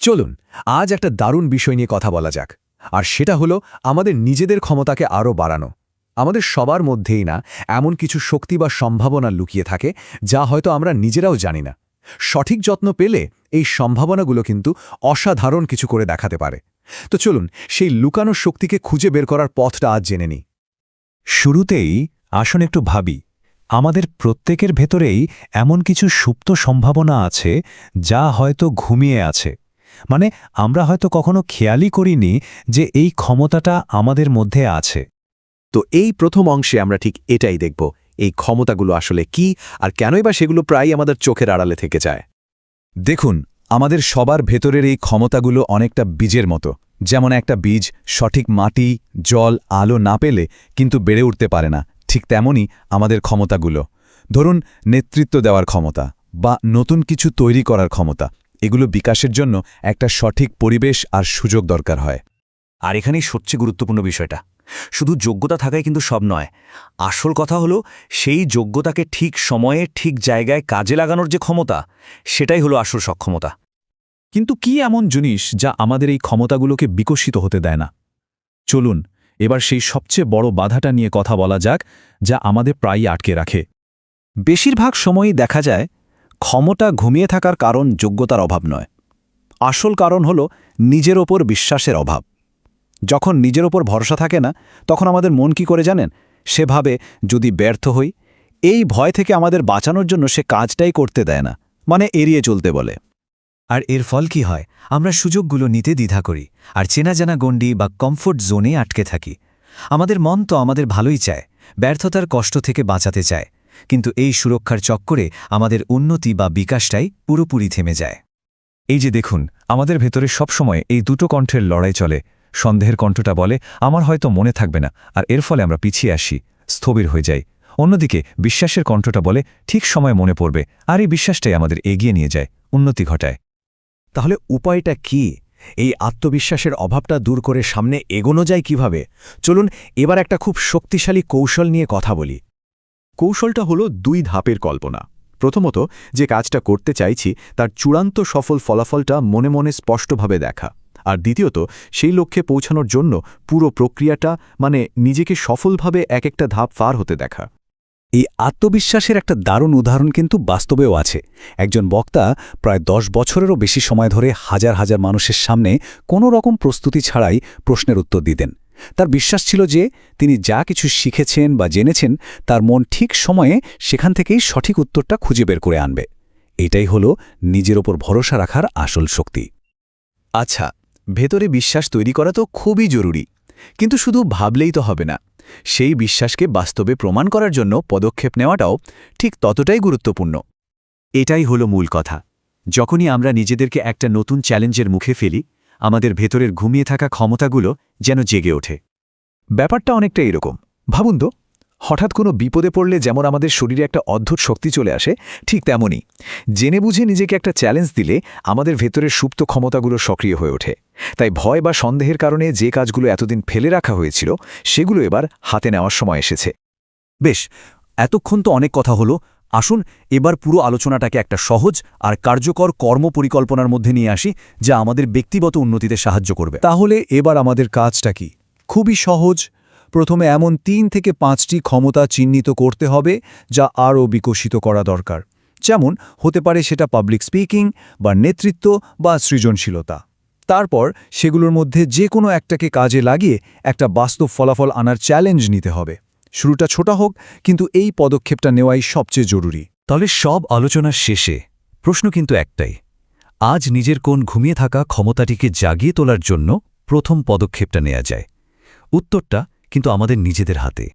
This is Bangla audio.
চলুন আজ একটা দারুণ বিষয় নিয়ে কথা বলা যাক, আর সেটা হলো আমাদের নিজেদের ক্ষমতাকে আরও বাড়ানো। আমাদের সবার মধ্যেই না এমন কিছু শক্তি বা সম্ভাবনা লুকিয়ে থাকে যা হয়তো আমরা নিজেরাও জানি না। সঠিক যত্ন পেলে এই সম্ভাবনাগুলো কিন্তু অসাধারণ কিছু করে দেখাতে পারে। তো চলুন সেই লুকানো শক্তিকে খুঁজে বের করার পথটা আজ জেনে নিই। শুরুতেই আসুন একটু ভাবি, আমাদের প্রত্যেকের ভেতরেই এমন কিছু সুপ্ত সম্ভাবনা আছে যা হয়তো ঘুমিয়ে আছে। মানে আমরা হয়তো কখনো খেয়ালই করিনি যে এই ক্ষমতাটা আমাদের মধ্যে আছে। তো এই প্রথম অংশে আমরা ঠিক এটাই দেখব, এই ক্ষমতাগুলো আসলে কি আর কেনই বা সেগুলো প্রায় আমাদের চোখের আড়ালে থেকে যায়। দেখুন, আমাদের সবার ভেতরের এই ক্ষমতাগুলো অনেকটা বীজের মতো। যেমন একটা বীজ সঠিক মাটি, জল, আলো না পেলে কিন্তু বেড়ে উঠতে পারে না, ঠিক তেমনই আমাদের ক্ষমতাগুলো। ধরুন নেতৃত্ব দেওয়ার ক্ষমতা বা নতুন কিছু তৈরি করার ক্ষমতা, এগুলো বিকাশের জন্য একটা সঠিক পরিবেশ আর সুযোগ দরকার হয়। আর এখানেই সবচেয়ে গুরুত্বপূর্ণ বিষয়টা, শুধু যোগ্যতা থাকাই কিন্তু সব নয়। আসল কথা হলো সেই যোগ্যতাকে ঠিক সময়ে ঠিক জায়গায় কাজে লাগানোর যে ক্ষমতা, সেটাই হলো আসল সক্ষমতা। কিন্তু কি এমন জিনিস যা আমাদের এই ক্ষমতাগুলোকে বিকশিত হতে দেয় না? চলুন এবার সেই সবচেয়ে বড় বাধাটা নিয়ে কথা বলা যাক, যা আমাদের প্রায়ই আটকে রাখে। বেশিরভাগ সময়ই দেখা যায় ক্ষমতা ঘুমিয়ে থাকার কারণ যোগ্যতার অভাব নয়। আসল কারণ হলো নিজের ওপর বিশ্বাসের অভাব। যখন নিজের ওপর ভরসা থাকে না, তখন আমাদের মন কি করে জানেন? সে ভাবে যদি ব্যর্থ হই, এই ভয় থেকে আমাদের বাঁচানোর জন্য সে কাজটাই করতে দেয় না, মানে এড়িয়ে চলতে বলে। আর এর ফল কি হয়? আমরা সুযোগগুলো নিতে দ্বিধা করি আর চেনা জানা গণ্ডি বা কমফোর্ট জোনে আটকে থাকি। আমাদের মন তো আমাদের ভালোই চায়, ব্যর্থতার কষ্ট থেকে বাঁচাতে চায়, কিন্তু এই সুরক্ষার চক্করে আমাদের উন্নতি বা বিকাশটাই পুরোপুরি থেমে যায়। এই যে দেখুন, আমাদের ভেতরে সবসময় এই দুটো কণ্ঠের লড়াই চলে। সন্দেহের কণ্ঠটা বলে আমার হয়তো মনে থাকবে না, আর এর ফলে আমরা পিছিয়ে আসি, স্থবির হয়ে যাই। অন্যদিকে বিশ্বাসের কণ্ঠটা বলে ঠিক সময় মনে পড়বে, আর এই বিশ্বাসটাই আমাদের এগিয়ে নিয়ে যায়, উন্নতি ঘটায়। তাহলে উপায়টা কি? এই আত্মবিশ্বাসের অভাবটা দূর করে সামনে এগোনো যায় কিভাবে? চলুন এবার একটা খুব শক্তিশালী কৌশল নিয়ে কথা বলি। কৌশলটা হলো 2 ধাপের কল্পনা। প্রথমত, যে কাজটা করতে চাইছি তার চূড়ান্ত সফল ফলাফলটা মনে মনে স্পষ্টভাবে দেখা। আর দ্বিতীয়ত, সেই লক্ষ্যে পৌঁছানোর জন্য পুরো প্রক্রিয়াটা, মানে নিজেকে সফলভাবে এক একটা ধাপ পার হতে দেখা। এই আত্মবিশ্বাসের একটা দারুণ উদাহরণ কিন্তু বাস্তবেও আছে। একজন বক্তা প্রায় 10 বছরেরও বেশি সময় ধরে হাজার হাজার মানুষের সামনে কোনো রকম প্রস্তুতি ছাড়াই প্রশ্নের উত্তর দিতেন। তার বিশ্বাস ছিল যে তিনি যা কিছু শিখেছেন বা জেনেছেন, তার মন ঠিক সময়ে সেখান থেকেই সঠিক উত্তরটা খুঁজে বের করে আনবে। এটাই হলো নিজের ওপর ভরসা রাখার আসল শক্তি। আচ্ছা, ভেতরে বিশ্বাস তৈরি করা তো খুবই জরুরি, কিন্তু শুধু ভাবলেই তো হবে না। সেই বিশ্বাসকে বাস্তবে প্রমাণ করার জন্য পদক্ষেপ নেওয়াটাও ঠিক ততটাই গুরুত্বপূর্ণ। এটাই হলো মূল কথা। যখনই আমরা নিজেদেরকে একটা নতুন চ্যালেঞ্জের মুখে ফেলি, আমাদের ভেতরের ঘুমিয়ে থাকা ক্ষমতাগুলো যেন জেগে ওঠে। ব্যাপারটা অনেকটা এরকম। ভাবুন তো, হঠাৎ কোনো বিপদে পড়লে যেমন আমাদের শরীরে একটা অদ্ভুত শক্তি চলে আসে, ঠিক তেমনই জেনে বুঝে নিজেকে একটা চ্যালেঞ্জ দিলে আমাদের ভেতরের সুপ্ত ক্ষমতাগুলো সক্রিয় হয়ে ওঠে। তাই ভয় বা সন্দেহের কারণে যে কাজগুলো এতদিন ফেলে রাখা হয়েছিল, সেগুলো এবার হাতে নেওয়ার সময় এসেছে। বেশ, এতক্ষণ তো অনেক কথা হলো। আসুন এবার পুরো আলোচনাটাকে একটা সহজ আর কার্যকর কর্মপরিকল্পনার মধ্যে নিয়ে আসি, যা আমাদের ব্যক্তিগত উন্নতিতে সাহায্য করবে। তাহলে এবার আমাদের কাজটা কি? খুবই সহজ। প্রথমে এমন 3 থেকে 5টি ক্ষমতা চিহ্নিত করতে হবে যা আরও বিকশিত করা দরকার। যেমন হতে পারে সেটা পাবলিক স্পিকিং বা নেতৃত্ব বা সৃজনশীলতা। তারপর সেগুলোর মধ্যে যে কোনো একটাকে কাজে লাগিয়ে একটা বাস্তব ফলাফল আনার চ্যালেঞ্জ নিতে হবে। শুরুটা ছোট হোক, কিন্তু এই পদক্ষেপটা নেওয়াই সবচেয়ে জরুরি। তবে সব আলোচনার শেষে প্রশ্ন কিন্তু একটাই, আজ নিজের কোন ঘুমিয়ে থাকা ক্ষমতাটিকে জাগিয়ে তোলার জন্য প্রথম পদক্ষেপটা নেওয়া যায়? উত্তরটা কিন্তু আমাদের নিজেদের হাতে।